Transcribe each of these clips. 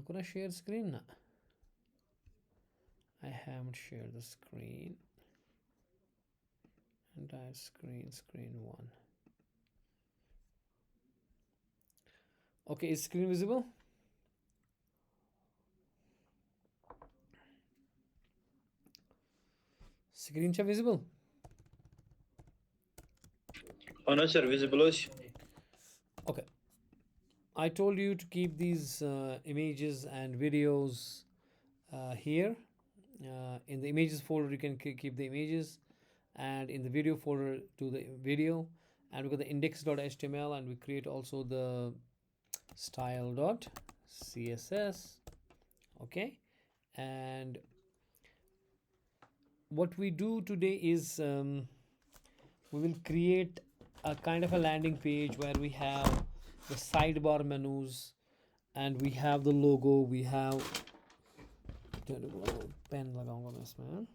could I share screen? I haven't shared the screen. Entire screen 1. Okay, is screen visible? Screen cha visible? Oh no, sir, visible. Okay. I told you to keep these images and videos here. In the images folder, you can keep the images, and in the video folder, do the video. And we got the index.html, and we create also the style.css. Okay, and what we do today is we will create a kind of a landing page where we have the sidebar menus, and we have the logo, we have pen लगाऊंगा मैं इसमें.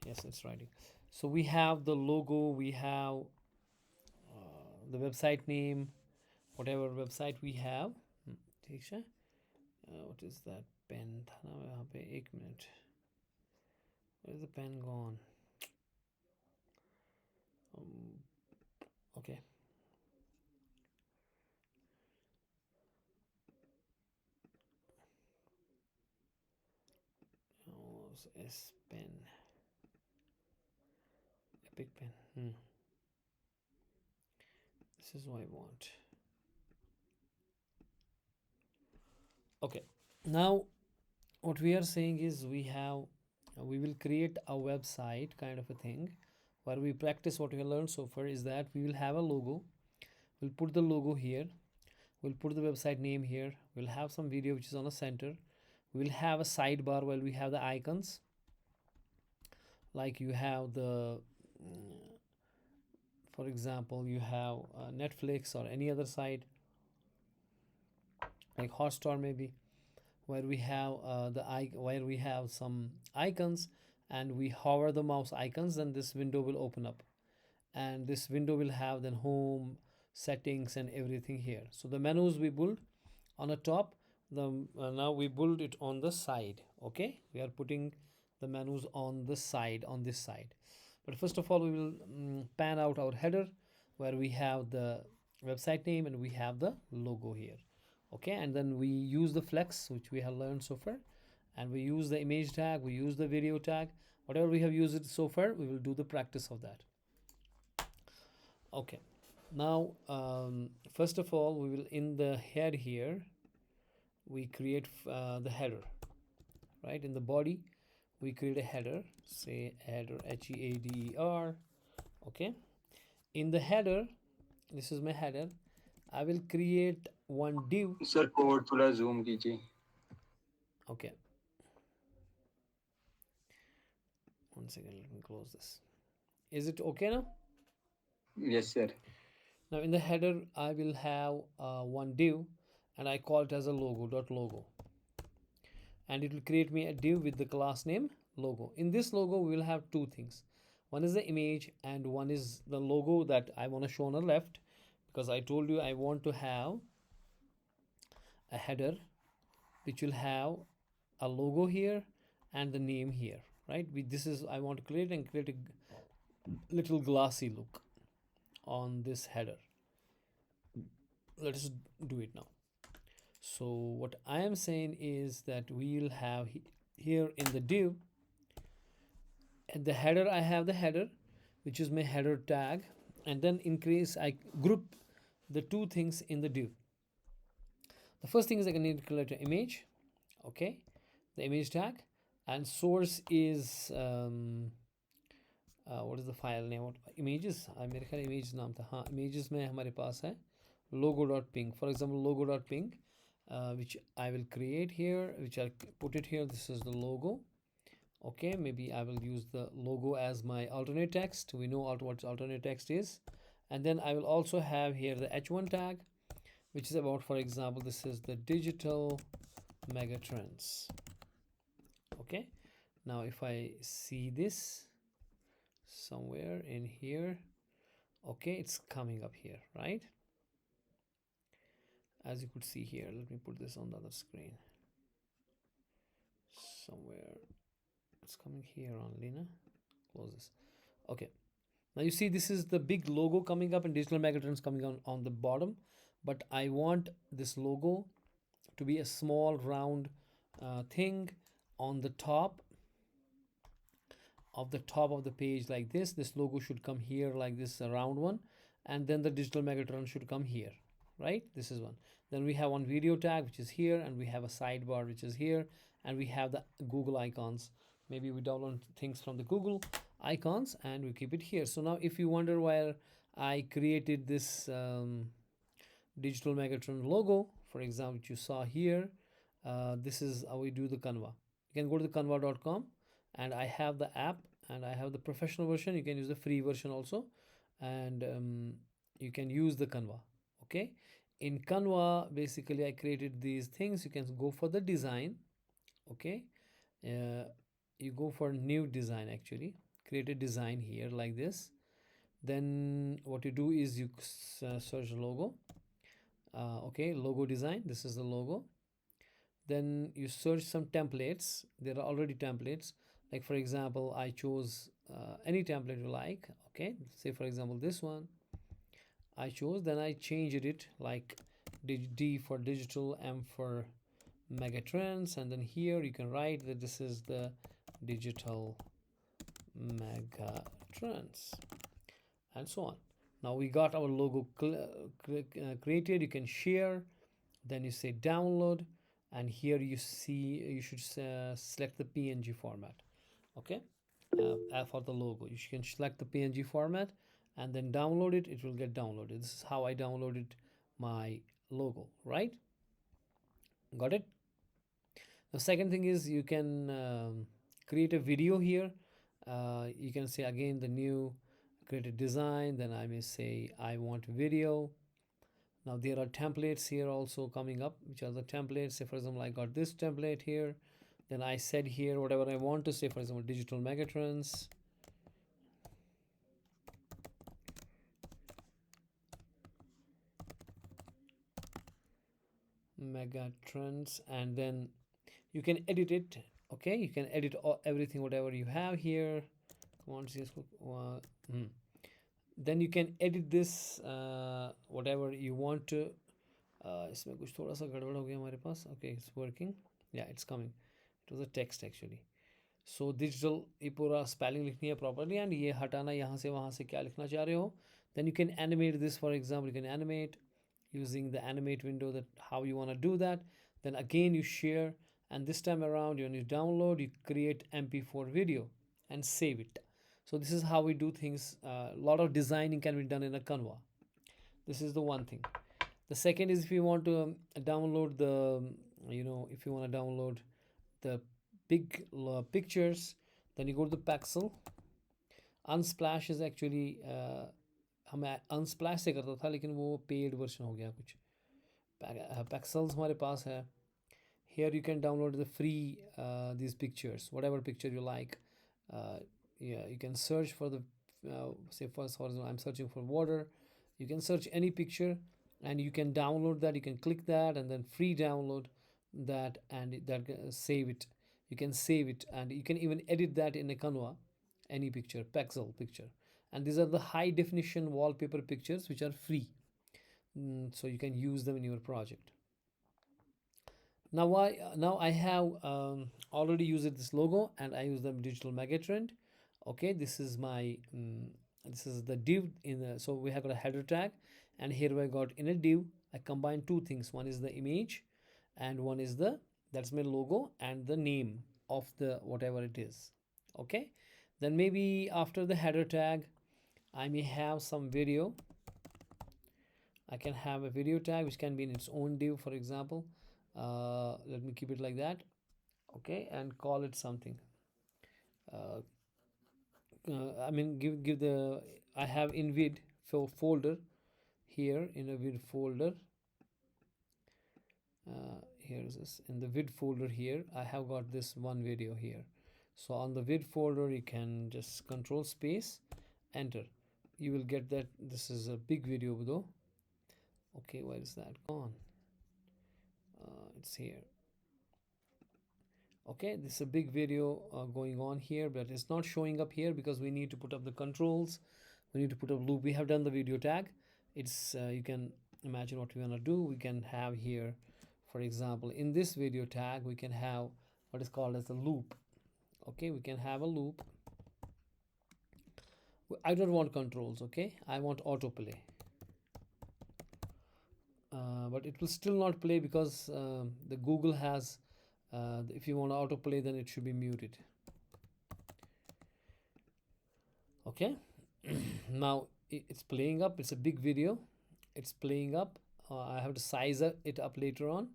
Yes, it's writing. So we have the logo, we have the website name, whatever website we have. ठीक है. What is that pen था ना यहाँ पे, एक minute. Where's the pen gone? Okay. Oh, S pen. Epic pen. This is what I want. Okay. Now, what we are saying is we will create a website kind of a thing where we practice what we learned so far. Is that we will have a logo. We'll put the logo here. We'll put the website name here. We'll have some video which is on the center. We'll have a sidebar where we have the icons. Like you have the, for example, you have Netflix or any other site, like Hotstar maybe, where we have where we have some icons, and we hover the mouse icons, then this window will open up, and this window will have then home, settings, and everything here. So the menus we build on the top, the now we build it on the side. Okay, we are putting the menus on the side, on this side. But first of all, we will pan out our header where we have the website name and we have the logo here. Okay, and then we use the flex which we have learned so far, and we use the image tag, we use the video tag, whatever we have used it so far, we will do the practice of that. Okay, now first of all, we will, in the head here, we create the header, right? In the body we create a header, say header, header. Okay, in the header, this is my header, I will create one div. Sir, code थोड़ा zoom कीजिए. Okay, one second, let me close this. Is it okay now? Yes, sir. Now in the header I will have one div, and I call it as a logo, and it will create me a div with the class name logo. In this logo we will have two things. One is the image and one is the logo that I want to show on the left, because I told you I want to have a header which will have a logo here and the name here, right? This is, I want to create a little glossy look on this header. Let us do it now. So what I am saying is that we'll have here in the div, at the header I have the header which is my header tag, and then increase I group the two things in the div. The first thing is I need to create an image. Okay, the image tag, and source is what is the file name? What images? मेरे ख्याल images नाम था. हाँ, images में हमारे पास है logo.ping. For example, logo.ping, which I will create here, which I'll put it here. This is the logo. Okay, maybe I will use the logo as my alternate text. We know what alternate text is. And then I will also have here the h1 tag, which is about, for example, this is the digital megatrends. Okay, now if I see this somewhere in here, okay, it's coming up here, right? As you could see here, let me put this on the other screen. somewhere. It's coming here only, na? Close this. Okay. Now you see this is the big logo coming up and digital megatrends coming on the bottom, but I want this logo to be a small round thing on the top of the page like this logo should come here like this, a round one, and then the digital megatron should come here, right? This is one. Then we have one video tag which is here, and we have a sidebar which is here, and we have the Google icons. Maybe we download things from the Google icons and we keep it here. So now if you wonder where I created this digital megatron logo, for example, which you saw here, this is how we do the Canva. You can go to the canva.com, and I have the app and I have the professional version. You can use the free version also, and you can use the Canva. Okay, in Canva basically I created these things. You can go for the design. Okay, you go for new design, actually create a design here like this. Then what you do is you search logo. Okay, logo design, this is the logo. Then you search some templates. There are already templates, like for example I chose any template you like. Okay, say for example this one I chose, then I changed it like D for digital, M for megatrends, and then here you can write that this is the digital megatrends, and so on. Now we got our logo created. You can share, then you say download, and here you see you should select the PNG format. Okay, for the logo you can select the PNG format and then download it. It will get downloaded. This is how I downloaded my logo, right? Got it? The second thing is you can create a video here. You can say again the new create a design, then I may say I want video. Now there are templates here also coming up, which are the templates. Say for example I got this template here, then I said here whatever I want to say, for example digital megatrends. Megatrends, and then you can edit it. Okay, you can edit everything whatever you have here. Then you can edit this whatever you want to. इसमें कुछ थोड़ा सा गड़बड़ हो गया हमारे पास. Okay, it's working. Yeah, it's coming. It was a text actually. So digital ये पूरा spelling लिखनी है properly, and ये हटाना यहाँ से वहाँ से क्या लिखना चाह रहे हो. Then you can animate this. For example, you can animate using the animate window, that how you want to do that. Then again you share, and this time around when you download you create MP4 video and save it. So this is how we do things. A lot of designing can be done in a Canva. This is the one thing. The second is if you want to download the if you want to download the big pictures, then you go to the Pexels. Unsplash is actually हमें Unsplash से करता था, लेकिन वो paid version हो गया कुछ. Pexels हमारे पास है. Here you can download the free these pictures, whatever picture you like. Yeah, you can search for the say for example I'm searching for water. You can search any picture and you can download that. You can click that and then free download that, and that save it. You can save it, and you can even edit that in a Canva, any picture, Pexel picture. And these are the high definition wallpaper pictures which are free. So you can use them in your project. Now I have already used this logo, and I use the digital megatrend. Okay, this is my this is the div in the, so we have got a header tag, and here I got in a div I combine two things. One is the image, and one is the, that's my logo and the name of the whatever it is. Okay, then maybe after the header tag I may have some video. I can have a video tag which can be in its own div, for example. Let me keep it like that. Okay, and call it something. I mean give the, I have in vid folder here, in a vid folder. Here is this, in the vid folder here I have got this one video here. So on the vid folder you can just control space, enter. You will get that this is a big video though. Okay, where is that gone? It's here. Okay, this is a big video going on here, but it's not showing up here because we need to put up the controls. We need to put up loop. We have done the video tag. It's you can imagine what we want to do. We can have here, for example, in this video tag, we can have what is called as a loop. Okay, we can have a loop. I don't want controls. Okay, I want autoplay. But it will still not play because the Google has if you want autoplay, then it should be muted. Okay. Now it's playing up. It's a big video. It's playing up. I have to size it up later on.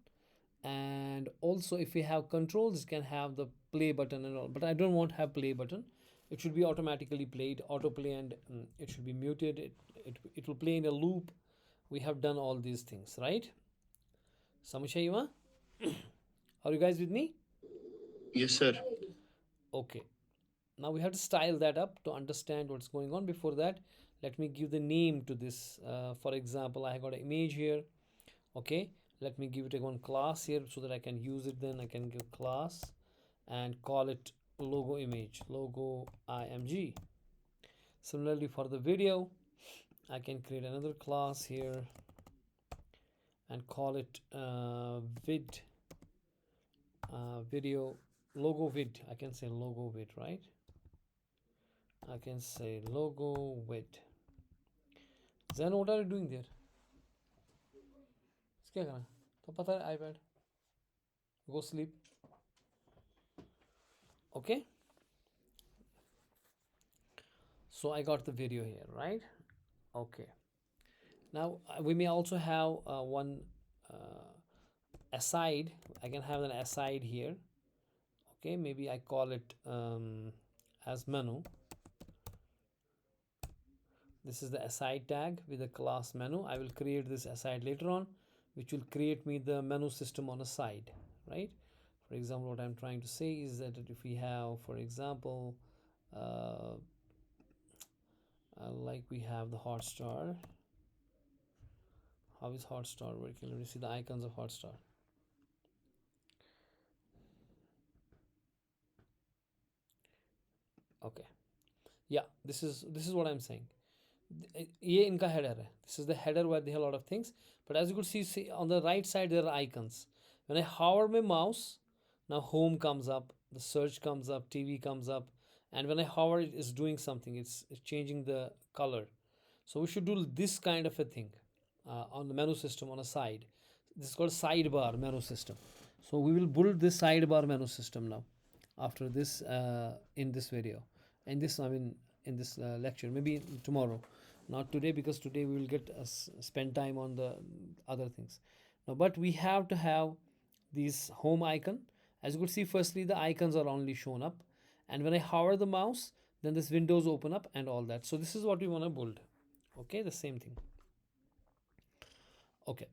And also if we have controls, it can have the play button and all, but I don't want to have play button. It should be automatically played, autoplay, and it should be muted. It will play in a loop. We have done all these things, right? Samushayima? Are you guys with me? Yes, sir. Okay. Now we have to style that up to understand what's going on. Before that, let me give the name to this. For example, I got an image here. Okay, let me give it a one class here so that I can use it. Then I can give class and call it logo image, logo img. Similarly for the video, I can create another class here and call it vid video logo vid. I can say logo vid, right? I can say logo vid. Then what are you doing there? क्या करना तो पता है iPad. Go sleep. Okay. So I got the video here, right? Okay. Now we may also have one aside. I can have an aside here. Okay, maybe I call it as menu. This is the aside tag with the class menu. I will create this aside later on, which will create me the menu system on a side, right? For example, what I'm trying to say is that if we have, for example, like we have the Hotstar. How is Hotstar working? Let me see the icons of Hotstar. Okay, yeah, this is what I'm saying. ये इनका header है. This is the header where they have a lot of things. But as you could see on the right side there are icons. When I hover my mouse, now home comes up, the search comes up, TV comes up, and when I hover it is doing something. It's changing the color. So we should do this kind of a thing on the menu system on a side. This is called sidebar menu system. So we will build this sidebar menu system now after this in this video. In this, I mean, in this lecture, maybe tomorrow, not today because today we will get spend time on the other things. Now, but we have to have this home icon. As you could see, firstly the icons are only shown up, and when I hover the mouse, then this windows open up and all that. So this is what we want to build. Okay, the same thing. Okay,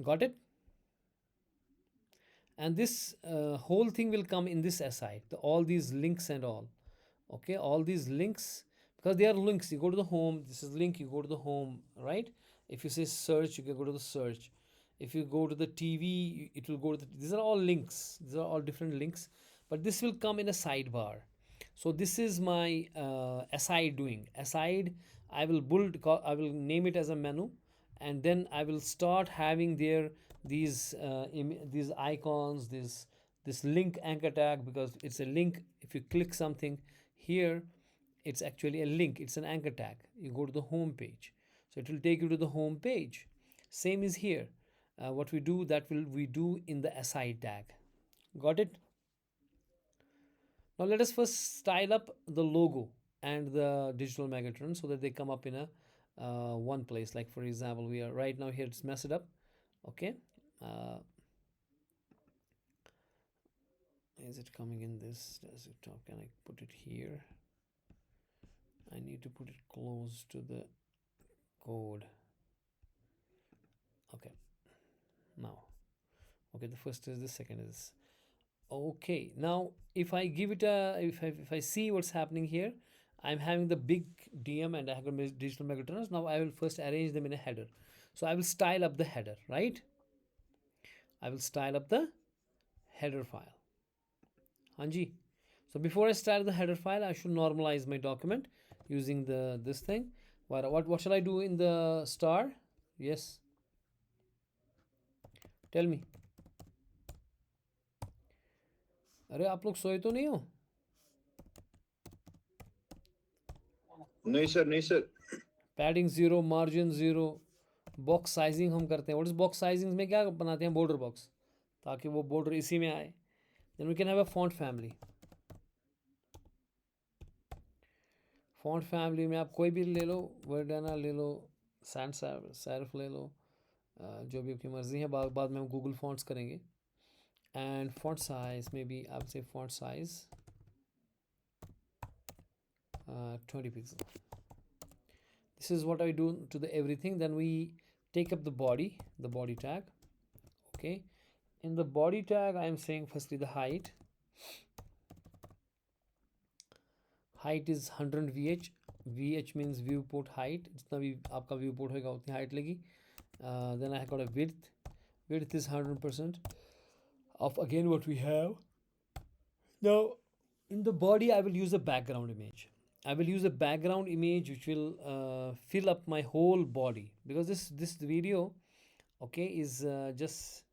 got it? And this whole thing will come in this aside, all these links and all. Okay, all these links, because they are links. You go to the home, this is link, you go to the home, right? If you say search, you can go to the search. If you go to the TV, it will go to these are all links. These are all different links, but this will come in a sidebar. So this is my aside doing. Aside, I will name it as a menu, and then I will start having there these icons, this link anchor tag, because it's a link. If you click something here, it's actually a link. It's an anchor tag. You go to the home page, so it will take you to the home page. Same is here. What we do, that will we do in the aside tag. Got it? Now let us first style up the logo and the digital Megatron so that they come up in a one place. Like for example, we are right now here, it's messed up. Okay, is it coming in this desktop? Can I put it here? I need to put it close to the code. Okay, now, okay, the first is, the second is. Okay, now if I give it a, if I see what's happening here, I'm having the big DM and I have digital Megatrons. Now I will first arrange them in a header. So I will style up the header, right? I will style up the header file. हाँ जी. So before I start the header file, I should normalize my document using this thing. What shall I do in the star? Yes. Tell me. अरे आप लोग सोए तो नहीं हो? नहीं sir, नहीं sir. Padding 0, margin 0, box sizing हम करते हैं. व्हाट इज बॉक्स साइजिंग में क्या बनाते हैं? बॉर्डर बॉक्स, ताकि वो बॉर्डर इसी में आए. Then we can have a font family. Font family में आप कोई भी ले लो, वर्डाना ले लो, सैंस सैरफ ले लो, जो भी आपकी मर्ज़ी है. बाद में हम गूगल फॉन्ट्स करेंगे. एंड फॉन्ट साइज में भी आप से font size 20 pixel. This is what I do to the everything. Then we take up the body tag. Okay, in the body tag I am saying firstly the height is 100 vh means viewport height. जितना भी आपका viewport होगा उतनी height लगी. Then I have got a width is 100% of again what we have. Now in the body I will use a background image. I will use a background image which will fill up my whole body, because this video, okay, is just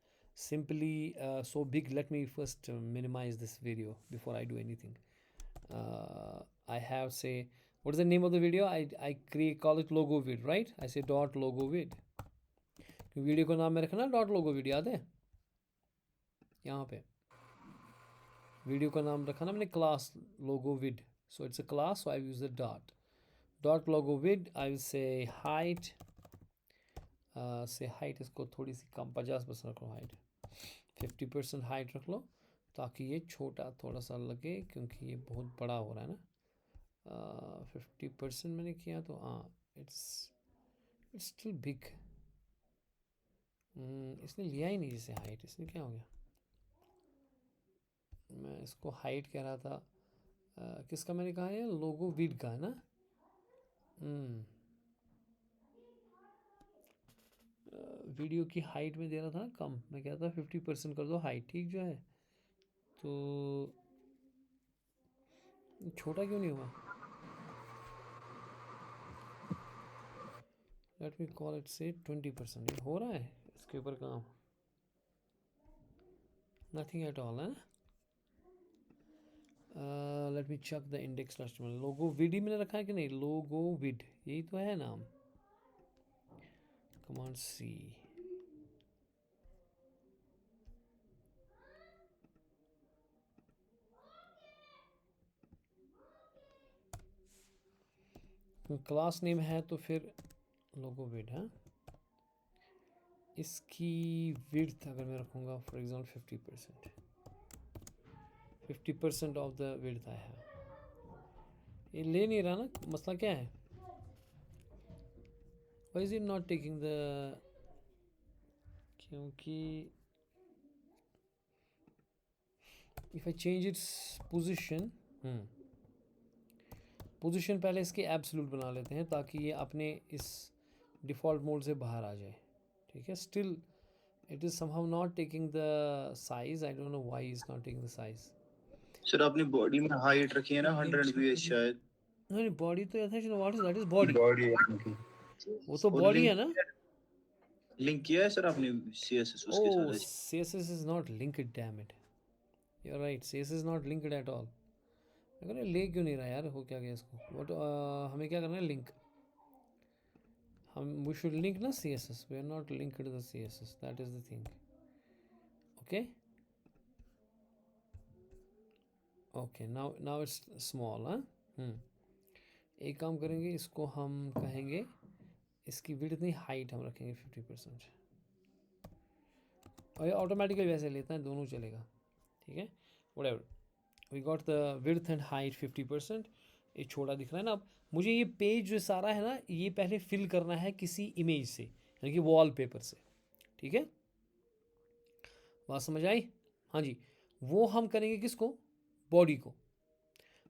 simply so big. Let me first minimize this video before I do anything. I have say, what is the name of the video? I call it logo vid, right? I say dot logo vid. Video का नाम मैं रखना dot लोगो vid, याद है? यहाँ पे video का नाम रखा ना मैंने, class logo vid. So it's a class, so I use the dot logo vid. I will say height. Say height इसको थोड़ी सी कम 50% रख लो. height 50% height रख लो, ताकि ये छोटा थोड़ा सा लगे, क्योंकि ये बहुत बड़ा हो रहा है ना. 50% मैंने किया तो हाँ, it's still big. इसने लिया ही नहीं जैसे हाइट. इसने क्या हो गया? मैं इसको हाइट कह रहा था. किसका मैंने कहा है? लोगो विड का है ना. वीडियो की हाइट में दे रहा था ना कम. मैं कहता था 50% कर दो हाइट, ठीक जो है. तो छोटा क्यों नहीं हुआ? लेट मी कॉल इट से 20%. ये हो रहा है इसके ऊपर काम. नथिंग एट ऑल है. Let me check the index last में. लोगो विड ही मैंने रखा है कि नहीं? लोगो विड यही तो है नाम. कमांड सी. क्लास नेम है तो फिर लोगो विड है. इसकी विड्थ अगर मैं रखूँगा for example 50% of the width I have. ये ले नहीं रहा ना. मसला क्या है? Why is it not taking the, क्योंकि if I change its position, position पहले इसके एब्सोल्यूट बना लेते हैं, ताकि ये अपने इस डिफ़ॉल्ट मोड से बाहर आ जाए. ठीक है. Still it is somehow not taking the size. I don't know why is not taking the size. Sir आपने बॉडी में हाइट रखी है ना 100 vh शायद. नहीं, बॉडी तो ऐसा है. What is that? Is body. Body वो तो बॉडी है ना. लिंक किया है सर आपने CSS उसके Oh, साथ? CSS is not linked, damn it. You're right, CSS is not linked at all. मैं कह रहा ले क्यों नहीं रहा यार? हो क्या गया इसको? What हमें क्या करना है? लिंक. हम we should link ना CSS. We are not linked to the CSS. That is the thing. Okay. Okay. Now it's small, हाँ. एक काम करेंगे, इसको हम कहेंगे, इसकी विड्थ नहीं हाइट हम रखेंगे 50%. और ये ऑटोमेटिकली वैसे लेता है, दोनों चलेगा. ठीक है. Whatever. We got the width and height 50%. ये छोटा दिख रहा है ना. अब मुझे ये पेज जो सारा है ना, ये पहले फिल करना है किसी इमेज से, यानी कि वॉलपेपर से. ठीक है. बात समझ आई? हाँ जी. वो हम करेंगे किसको? बॉडी को.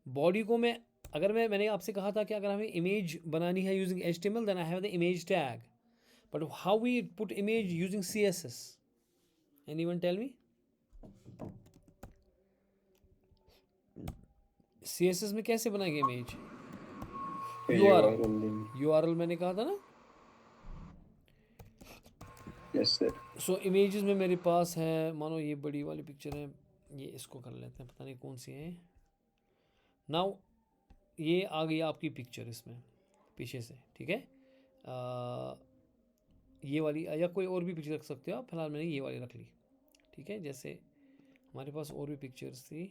बॉडी को मैंने आपसे कहा था कि अगर हमें इमेज बनानी है using HTML, then I have the image tag. But how we put image using CSS? Anyone tell me? CSS में कैसे बनाएंगे इमेज? URL URL मैंने कहा था ना। Yes sir. सो इमेजेस में मेरे पास है, मानो ये बड़ी वाली पिक्चर है, ये इसको कर लेते हैं, पता नहीं कौन सी है। नाउ ये आ गई आपकी पिक्चर इसमें पीछे से, ठीक है। ये वाली या कोई और भी पिक्चर रख सकते हो आप, फिलहाल मैंने ये वाली रख ली, ठीक है। जैसे हमारे पास और भी पिक्चर्स थी,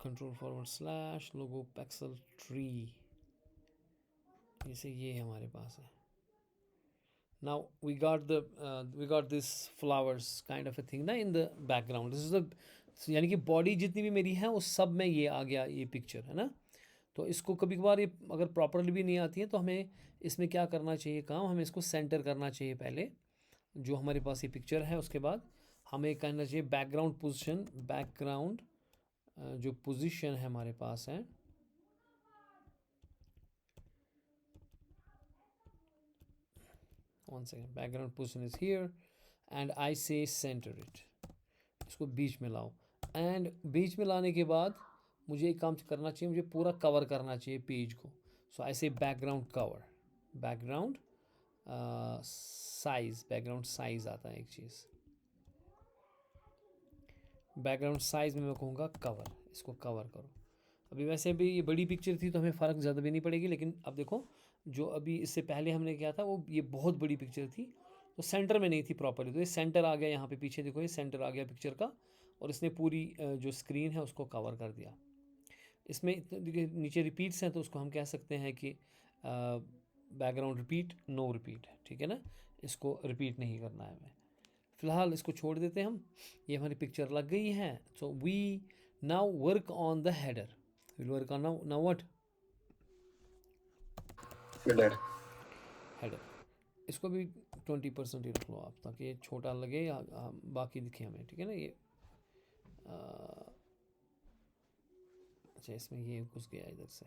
कंट्रोल / लोगो पिक्सल ट्री, जैसे ये हमारे पास है। now we got this flowers kind of a thing ना in the background, this is the, यानी कि बॉडी जितनी भी मेरी है उस सब में ये आ गया ये पिक्चर है ना। तो इसको कभी कभार ये अगर प्रॉपरली भी नहीं आती है तो हमें इसमें क्या करना चाहिए काम, हमें इसको सेंटर करना चाहिए पहले जो हमारे पास ये पिक्चर है। उसके बाद हमें करना चाहिए बैकग्राउंड पोजीशन, बैकग्राउंड जो पोजीशन है हमारे पास है, one second, background position is here and I से सेंटर इट, इसको बीच में लाओ। एंड बीच में लाने के बाद मुझे एक काम करना चाहिए, मुझे पूरा कवर करना चाहिए पेज को। सो आई से background cover, background size, background size आता है एक चीज़, बैकग्राउंड साइज में मैं कहूँगा कवर, इसको कवर करो। अभी वैसे भी ये बड़ी पिक्चर थी तो हमें फ़र्क ज़्यादा भी नहीं पड़ेगी, लेकिन अब देखो जो अभी इससे पहले हमने किया था वो ये बहुत बड़ी पिक्चर थी तो सेंटर में नहीं थी प्रॉपरली, तो ये सेंटर आ गया यहाँ पे पीछे देखो, ये सेंटर आ गया पिक्चर का और इसने पूरी जो स्क्रीन है उसको कवर कर दिया। इसमें देखिए नीचे रिपीट्स हैं तो उसको हम कह सकते हैं कि बैकग्राउंड रिपीट, नो रिपीट, ठीक है ना, इसको रिपीट नहीं करना है हमें। फिलहाल इसको छोड़ देते हैं हम, ये हमारी पिक्चर लग गई है। So we now work on the header, will work on now what, header. इसको भी 20% ही रख लो आप ताकि ये छोटा लगे या बाकी दिखे हमें, ठीक है ना। ये अच्छा इसमें ये घुस गया इधर से,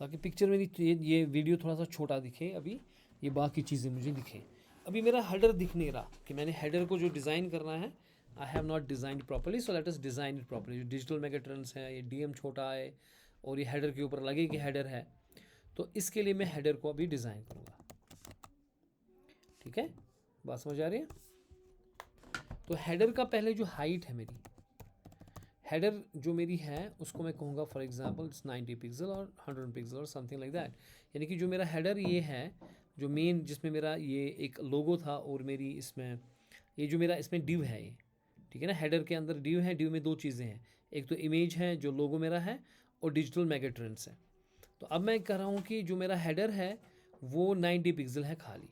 ताकि पिक्चर मेरी ये वीडियो थोड़ा सा छोटा दिखे, अभी ये बाकी चीज़ें मुझे दिखें। अभी मेरा हेडर दिख नहीं रहा कि मैंने हेडर को जो डिज़ाइन करना है, I have not designed properly, so let us design it properly. जो डिजिटल मेगाट्रॉन्स है, ये डीएम छोटा है और ये हेडर के ऊपर लगे कि हेडर है, तो इसके लिए मैं हेडर को अभी डिज़ाइन करूँगा, ठीक है। बात समझ आ रही है? तो हेडर का पहले जो हाइट है मेरी, हेडर जो मेरी है उसको मैं कहूँगा फॉर एग्जांपल इट्स 90 पिक्सल और 100 पिक्सल और समथिंग लाइक दैट। यानी कि जो मेरा हेडर ये है, जो मेन जिसमें मेरा ये एक लोगो था और मेरी इसमें ये जो मेरा इसमें डिव है ये, ठीक है ना, हेडर के अंदर डिव है। डिव में दो चीज़ें हैं, एक तो इमेज है जो लोगो मेरा है और डिजिटल मेगाट्रेंड्स है। तो अब मैं कह रहा हूँ कि जो मेरा हेडर है वो 90 पिक्सल है खाली,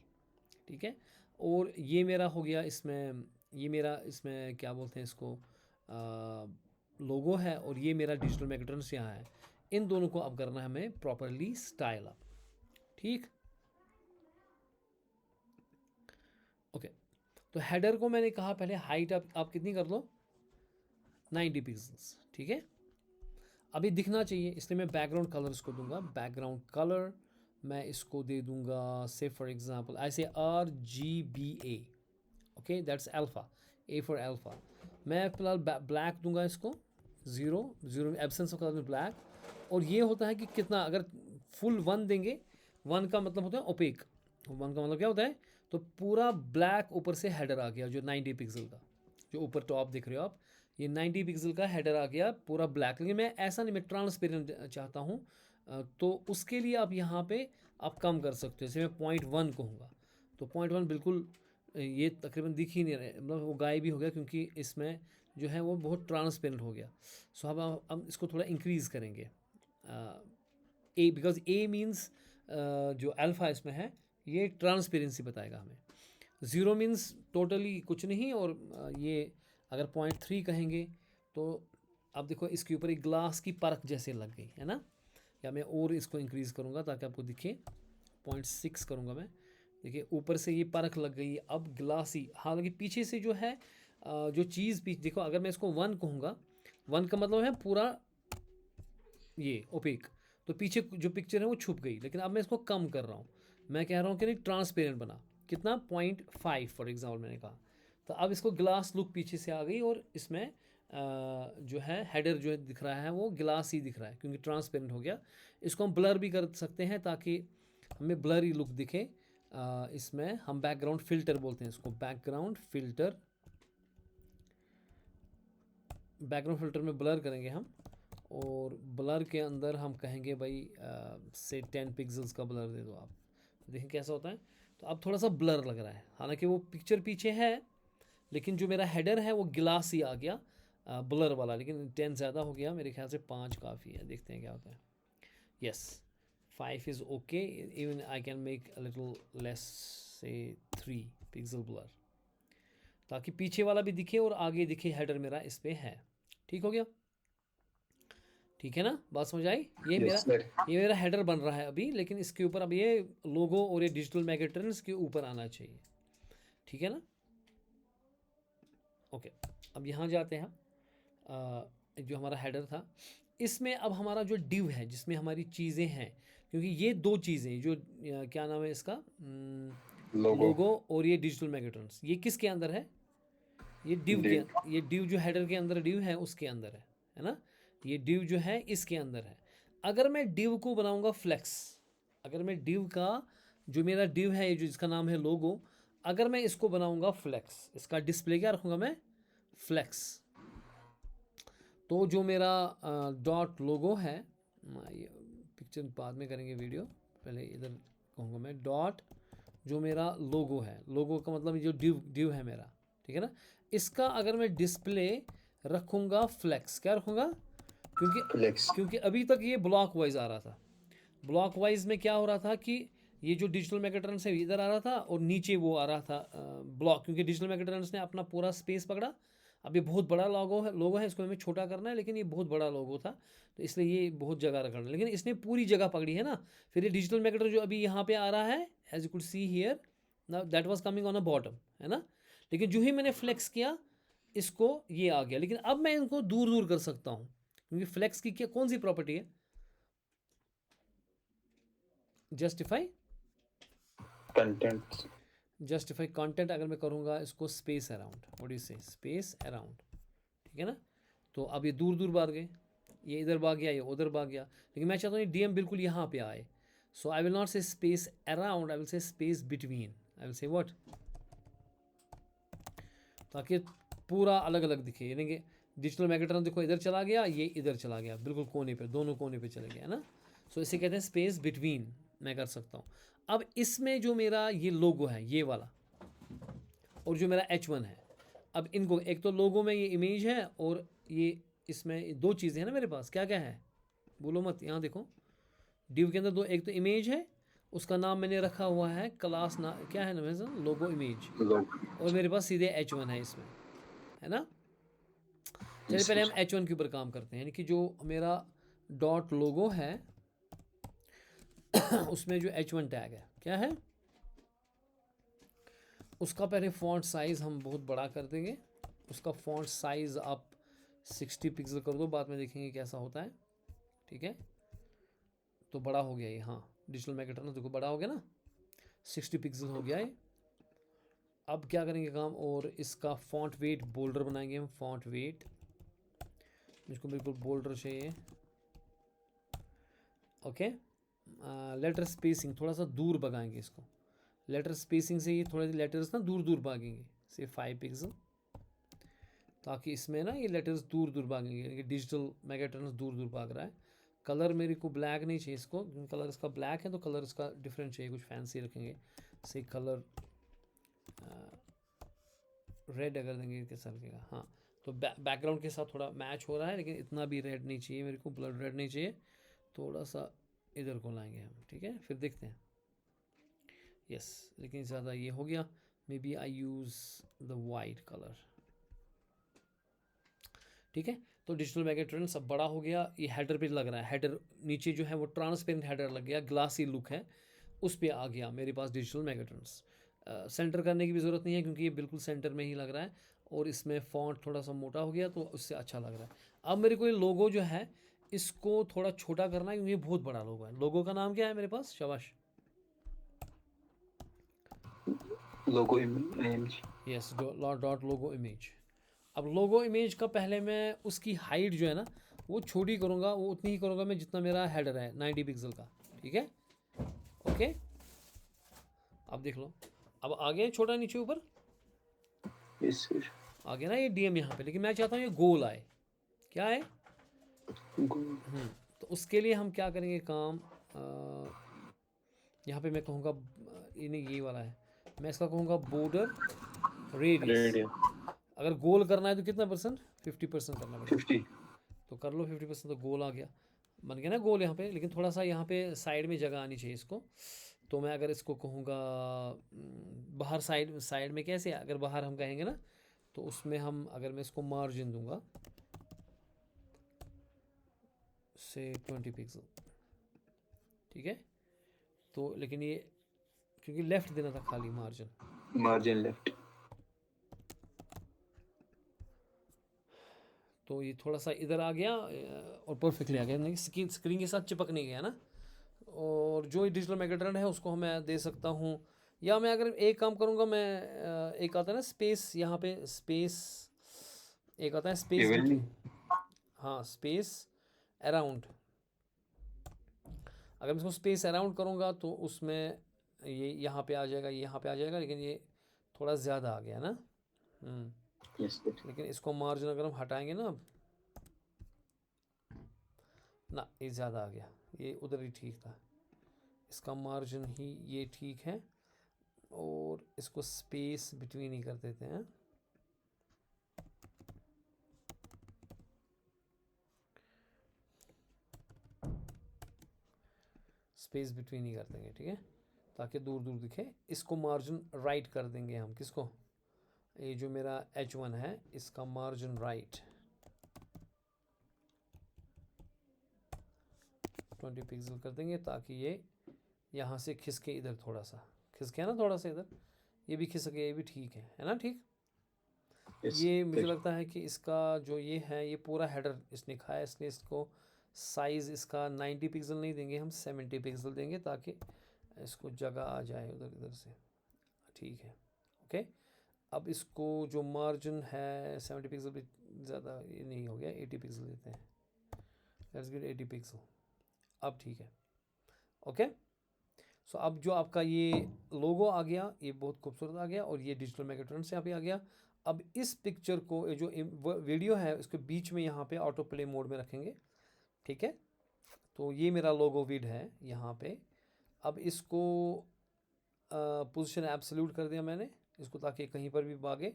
ठीक है। और ये मेरा हो गया इसमें, ये मेरा इसमें क्या बोलते हैं इसको, लोगो है और ये मेरा डिजिटल मैकेट्रॉन्स यहाँ है। इन दोनों को अब करना है हमें प्रॉपरली स्टाइल अप, ठीक। ओके, तो हेडर को मैंने कहा पहले हाइट आप कितनी कर लो, 90 पिक्सल्स, ठीक है। अभी दिखना चाहिए इसलिए मैं बैकग्राउंड कलर इसको दूंगा, बैकग्राउंड कलर मैं इसको दे दूंगा से फॉर एग्जांपल आई से RGBA, okay that's alpha, A for alpha. मैं फिलहाल ब्लैक दूंगा इसको, ज़ीरो एब्सेंस ऑफ कलर में ब्लैक। और ये होता है कि कितना, अगर फुल 1 देंगे, 1 का मतलब होता है ओपेक, 1 का मतलब क्या होता है, तो पूरा ब्लैक ऊपर से हेडर आ गया जो 90 पिक्सल का, जो ऊपर टॉप दिख रहे हो आप, ये 90 पिक्सल का हेडर आ गया पूरा ब्लैक। लेकिन मैं ऐसा नहीं, मैं ट्रांसपेरेंट चाहता हूँ, तो उसके लिए आप यहाँ पे आप कम कर सकते हो, जैसे मैं 0.1 कहूँगा तो 0.1 बिल्कुल ये तकरीबन दिख ही नहीं रहा, मतलब वो गायब ही हो गया क्योंकि इसमें जो है वो बहुत ट्रांसपेरेंट हो गया। सो अब हम इसको थोड़ा इंक्रीज़ करेंगे, ए, बिकॉज ए मीन्स जो अल्फ़ा इसमें है ये ट्रांसपेरेंसी बताएगा हमें, 0 मीन्स टोटली कुछ नहीं, और ये अगर 0.3 कहेंगे तो अब देखो इसके ऊपर एक ग्लास की परख जैसे लग गई है ना। या मैं और इसको इंक्रीज़ करूँगा ताकि आपको दिखे, 0.6 करूँगा मैं, देखिए ऊपर से ये परख लग गई अब ग्लासी। हालांकि पीछे से जो है जो चीज़ पीछे देखो, अगर मैं इसको 1 कहूँगा, 1 का मतलब है पूरा ये ओपेक, तो पीछे जो पिक्चर है वो छुप गई। लेकिन अब मैं इसको कम कर रहा हूँ, मैं कह रहा हूँ कि नहीं ट्रांसपेरेंट बना, कितना 0.5 फॉर एग्जाम्पल मैंने कहा। तो अब इसको ग्लास लुक पीछे से आ गई और इसमें जो है हेडर जो है दिख रहा है वो ग्लास ही दिख रहा है क्योंकि ट्रांसपेरेंट हो गया। इसको हम ब्लर भी कर सकते हैं ताकि हमें ब्लरी लुक दिखे। इसमें हम बैकग्राउंड फिल्टर बोलते हैं इसको, बैकग्राउंड फिल्टर, बैकग्राउंड फिल्टर में ब्लर करेंगे हम। और ब्लर के अंदर हम कहेंगे भाई से 10 पिक्सल्स का ब्लर दे दो आप, देखें कैसा होता है। तो अब थोड़ा सा ब्लर लग रहा है, हालांकि वो पिक्चर पीछे है लेकिन जो मेरा हेडर है वो गिलास ही आ गया ब्लर वाला। लेकिन 10 ज़्यादा हो गया, मेरे ख्याल से 5 काफ़ी है, देखते हैं क्या होता है। Yes 5 is okay, even I can make a little less से 3 पिक्सल ब्लर, ताकि पीछे वाला भी दिखे और आगे दिखे हेडर मेरा इस पर है। ठीक हो गया, ठीक है ना, बात समझ आई। ये Yes, sir. ये मेरा हेडर बन रहा है अभी, लेकिन इसके ऊपर अब ये लोगो और ये डिजिटल मेगाट्रेंड्स के ऊपर आना चाहिए, ठीक है ना। ओके, अब यहाँ जाते हैं। जो हमारा हेडर था, इसमें अब हमारा जो डिव है जिसमें हमारी चीज़ें हैं, क्योंकि ये दो चीज़ें जो क्या नाम है इसका, लोगो और ये डिजिटल मेगाट्रेंड्स, ये किसके अंदर है, ये डिव के, ये डिव जो हेडर के अंदर डिव है उसके अंदर है ना। ये डिव जो है इसके अंदर है। अगर मैं डिव को बनाऊंगा फ्लेक्स, अगर मैं डिव का जो मेरा डिव है ये जो जिसका नाम है लोगो, अगर मैं इसको बनाऊंगा फ्लेक्स, इसका डिस्प्ले क्या रखूंगा मैं, फ्लेक्स। तो जो मेरा डॉट लोगो है, ये पिक्चर बाद में करेंगे वीडियो, पहले इधर कहूँगा मैं डॉट जो मेरा लोगो है, लोगो का मतलब जो डिव है मेरा, ठीक है ना। इसका अगर मैं डिस्प्ले रखूँगा फ्लेक्स, क्या रखूँगा, क्योंकि अभी तक ये ब्लॉक वाइज आ रहा था। ब्लॉक वाइज में क्या हो रहा था कि ये जो डिजिटल मेगाट्रेंड्स है इधर आ रहा था और नीचे वो आ रहा था ब्लॉक, क्योंकि डिजिटल मेगाट्रेंड्स ने अपना पूरा स्पेस पकड़ा। अब ये बहुत बड़ा लोगो है, इसको हमें छोटा करना है, लेकिन ये बहुत बड़ा लोगो था तो इसलिए ये बहुत जगह रखना है, लेकिन इसने पूरी जगह पकड़ी है ना। फिर ये डिजिटल मेगाट्रेंड जो अभी यहाँ पे आ रहा है, as you could see here, now that was coming on a bottom, है ना। लेकिन जो ही मैंने फ्लेक्स किया इसको, ये आ गया। लेकिन अब मैं इनको दूर दूर कर सकता हूँ, क्योंकि फ्लेक्स की क्या कौन सी प्रॉपर्टी है, जस्टिफाई कंटेंट, जस्टिफाई कंटेंट। अगर मैं करूँगा इसको space around, what do you से, स्पेस अराउंड, ठीक है ना। तो अब ये दूर दूर भाग गए, ये इधर भाग गया, ये उधर भाग गया, लेकिन मैं चाहता हूँ ये डीएम बिल्कुल यहाँ पे आए। सो आई विल नॉट से space around, I will say space between, I will say what, ताकि पूरा अलग अलग दिखे। यानी कि डिजिटल मैग्नेट्रॉन देखो इधर चला गया, ये इधर चला गया, बिल्कुल कोने पे, दोनों कोने पे चले गए, है ना। सो इसे कहते हैं स्पेस बिटवीन, मैं कर सकता हूँ। अब इसमें जो मेरा ये लोगो है ये वाला, और जो मेरा H1 है, अब इनको एक तो लोगो में ये इमेज है और ये इसमें दो चीज़ें हैं ना मेरे पास, क्या क्या है बोलो मत, यहाँ देखो डिव के अंदर दो, एक तो इमेज है उसका नाम मैंने रखा हुआ है क्लास ना, क्या है नाम, लोगो इमेज, और मेरे पास सीधे H1 है इसमें, है ना। चलिए पहले हम H1 के ऊपर काम करते हैं, यानी कि जो मेरा डॉट लोगो है उसमें जो H1 टैग है क्या है, उसका पहले फॉन्ट साइज़ हम बहुत बड़ा कर देंगे। उसका फॉन्ट साइज़ आप 60 पिक्सल कर दो, बाद में देखेंगे कैसा होता है, ठीक है। तो बड़ा हो गया ये, हाँ डिजिटल मैग्नेट्रॉन देखो बड़ा हो गया ना, 60 पिक्सल हो गया है। अब क्या करेंगे काम, और इसका फॉन्ट वेट बोल्डर बनाएंगे हम, फॉन्ट वेट इसको बिल्कुल बोल्डर चाहिए, ओके। लेटर स्पेसिंग थोड़ा सा दूर भगाएंगे इसको, लेटर स्पेसिंग से ये थोड़े लेटर्स ना दूर दूर भागेंगे, से 5 पिक्सल, ताकि इसमें ना ये लेटर्स दूर दूर भागेंगे, यानी कि डिजिटल मैग्नेट्रॉन दूर दूर भाग रहा है। कलर मेरे को ब्लैक नहीं चाहिए इसको, क्योंकि कलर इसका ब्लैक है तो कलर इसका डिफरेंट चाहिए, कुछ फैंसी रखेंगे, से कलर रेड अगर देंगे कैसा लगेगा, हाँ। तो बैकग्राउंड के साथ थोड़ा मैच हो रहा है, लेकिन इतना भी रेड नहीं चाहिए मेरे को, ब्लड रेड नहीं चाहिए, थोड़ा सा इधर को लाएंगे हम, ठीक है, फिर देखते हैं। यस लेकिन ज़्यादा ये हो गया, maybe I use the white colour, ठीक है। तो डिजिटल मैग्नेट्रॉन सब बड़ा हो गया, ये हेडर पे लग रहा है, हेडर नीचे जो है वो ट्रांसपेरेंट हेडर लग गया, ग्लासी लुक है, उस पर आ गया मेरे पास डिजिटल मैग्नेट्रॉन्स। सेंटर करने की भी ज़रूरत नहीं है क्योंकि ये बिल्कुल सेंटर में ही लग रहा है, और इसमें फॉन्ट थोड़ा सा मोटा हो गया तो उससे अच्छा लग रहा है। अब मेरे को ये लोगो जो है इसको थोड़ा छोटा करना है क्योंकि ये बहुत बड़ा लोगो है। लोगो का नाम क्या है मेरे पास? शाबाश। लोगो इमेज। यस, डॉट लोगो इमेज। अब लोगो इमेज का पहले मैं उसकी हाइट जो है ना वो छोटी करूँगा, वो उतनी ही करूँगा मैं जितना मेरा हेडर है 90 पिक्सल का। ठीक है, ओके। अब देख लो, अब आ गया छोटा नीचे ऊपर यस सर। आ गया ना ये डीएम यहाँ पे, लेकिन मैं चाहता हूँ ये गोल आए। क्या है? तो उसके लिए हम क्या करेंगे काम, यहाँ पे मैं कहूँगा ये नहीं, ये वाला है, मैं इसका कहूँगा बॉर्डर रेडियस। रेडियस अगर गोल करना है तो कितना परसेंट? 50% करना पड़ेगा। 50। तो कर लो 50%, तो गोल आ गया, बन गया ना गोल यहाँ पे। लेकिन थोड़ा सा यहाँ पे साइड में जगह आनी चाहिए इसको। तो मैं अगर इसको कहूँगा बाहर साइड, साइड में कैसे, अगर बाहर हम कहेंगे ना तो उसमें हम, अगर मैं इसको मार्जिन दूंगा से 20 पिक्सल, ठीक है। तो लेकिन ये क्योंकि लेफ्ट देना था खाली मार्जिन, मार्जिन लेफ्ट। तो ये थोड़ा सा इधर आ गया और परफेक्टली आ गया, नहीं स्क्रीन के साथ चिपक नहीं गया ना। और जो डिजिटल मैकेट्रॉन है उसको मैं दे सकता हूँ, या मैं अगर एक काम करूँगा मैं एक आता है ना स्पेस, यहाँ पे स्पेस एक आता है स्पेस बिटवीन, हाँ स्पेस अराउंड। अगर मैं इसको स्पेस अराउंड करूँगा तो उसमें ये यहाँ पे आ जाएगा, ये यहाँ पे आ जाएगा, लेकिन ये थोड़ा ज़्यादा आ गया ना। Yes sir. लेकिन इसको मार्जिन अगर हम हटाएंगे ना, अब ना ये ज़्यादा आ गया, ये उधर ही ठीक था, इसका मार्जिन ही ये ठीक है। और इसको स्पेस बिटवीन ही कर देते हैं, स्पेस बिटवीन ही कर देंगे, ठीक है, ताकि दूर दूर दिखे। इसको मार्जिन राइट कर देंगे हम, किसको, ये जो मेरा H1 है इसका मार्जिन राइट 20 पिक्सल कर देंगे, ताकि ये यहाँ से खिसके इधर, थोड़ा सा खिसके ना, थोड़ा सा इधर, ये भी खिसके, ये भी ठीक है ना, ठीक। ये मुझे लगता है कि इसका जो ये है, ये पूरा हेडर इसने खाया, इसलिए इसको साइज़ इसका 90 पिक्सल नहीं देंगे, हम 70 पिक्सल देंगे, ताकि इसको जगह आ जाए उधर इधर से। ठीक है, ओके। अब इसको जो मार्जिन है 70 पिक्सल भी ज़्यादा ये नहीं हो गया, 80 पिक्सल देते हैं, लेट्स गिव 80 पिक्सल। अब ठीक है, ओके। सो अब जो आपका ये लोगो आ गया, ये बहुत खूबसूरत आ गया, और ये डिजिटल मैकेट्रॉन से यहाँ पे आ गया। अब इस पिक्चर को, ये जो वीडियो है उसके बीच में यहाँ पे ऑटो प्ले मोड में रखेंगे, ठीक है। तो ये मेरा लोगो विड है यहाँ पे। अब इसको पोजीशन एब्सोल्यूट कर दिया मैंने इसको, ताकि कहीं पर भी भागे।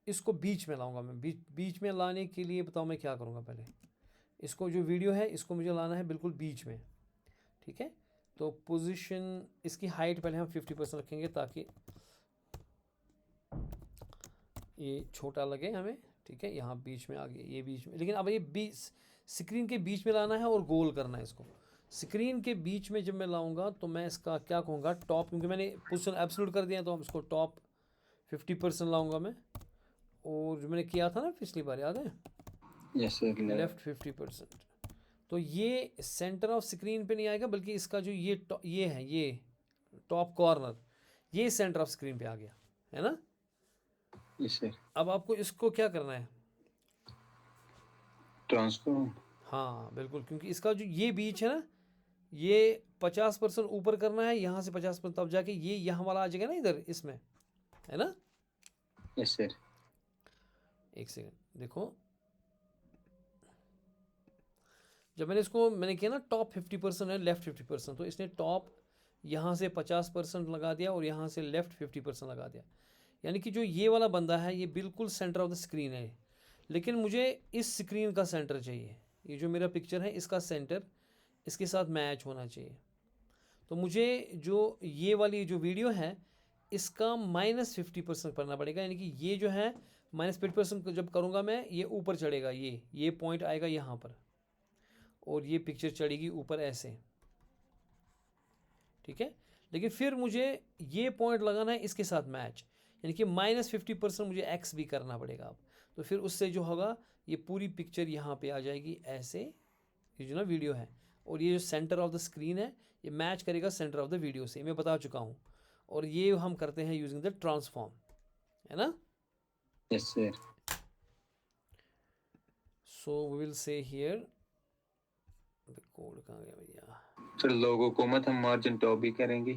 इसको बीच में लाऊंगा मैं, बीच में लाने के लिए बताओ मैं क्या करूँगा। पहले इसको जो वीडियो है इसको मुझे लाना है बिल्कुल बीच में, ठीक है। तो पोजीशन, इसकी हाइट पहले हम 50% रखेंगे, ताकि ये छोटा लगे हमें, ठीक है। यहाँ बीच में आ गया, ये बीच में, लेकिन अब ये बीच स्क्रीन के बीच में लाना है और गोल करना है इसको। स्क्रीन के बीच में जब मैं लाऊंगा तो मैं इसका क्या कहूँगा, टॉप, क्योंकि मैंने पोजीशन एब्सोल्यूट कर दिया, तो हम इसको टॉप 50% लाऊंगा मैं। और जो मैंने किया था ना पिछली बार, याद है? Yes sir. लेफ्ट 50%। तो ये सेंटर ऑफ स्क्रीन पे नहीं आएगा, बल्कि इसका जो ये है, ये टॉप कॉर्नर, ये सेंटर ऑफ स्क्रीन पे आ गया, है ना। Yes sir. अब आपको इसको क्या करना है, ट्रांसफॉर्म। हाँ बिल्कुल, क्योंकि इसका जो ये बीच है ना, ये 50% ऊपर करना है, यहाँ से 50%, तब जाके ये यहाँ वाला आ जाएगा ना इधर इसमें, है ना। Yes sir. एक सेकंड देखो, जब मैंने किया ना टॉप 50% है, लेफ्ट 50%, तो इसने टॉप यहाँ से 50% लगा दिया और यहाँ से लेफ्ट 50% लगा दिया। यानी कि जो ये वाला बंदा है ये बिल्कुल सेंटर ऑफ द स्क्रीन है, लेकिन मुझे इस स्क्रीन का सेंटर चाहिए। ये जो मेरा पिक्चर है इसका सेंटर इसके साथ मैच होना चाहिए। तो मुझे जो ये वाली जो वीडियो है इसका -50% करना पड़ेगा, यानी कि ये जो है -50% जब करूँगा मैं, ये ऊपर चढ़ेगा, ये पॉइंट आएगा यहाँ पर, और ये पिक्चर चढ़ेगी ऊपर ऐसे, ठीक है। लेकिन फिर मुझे ये पॉइंट लगाना है इसके साथ मैच, यानी कि -50% मुझे एक्स भी करना पड़ेगा अब। तो फिर उससे जो होगा, ये पूरी पिक्चर यहाँ पे आ जाएगी ऐसे, ये जो ना वीडियो है, और ये जो सेंटर ऑफ द स्क्रीन है ये मैच करेगा सेंटर ऑफ द वीडियो से, मैं बता चुका हूँ। और ये हम करते हैं यूजिंग द ट्रांसफॉर्म, है ना। Yes sir. So we will say here code कहाँ गया भैया, सर लोगो को मत हम मार्जिन टॉप भी करेंगे।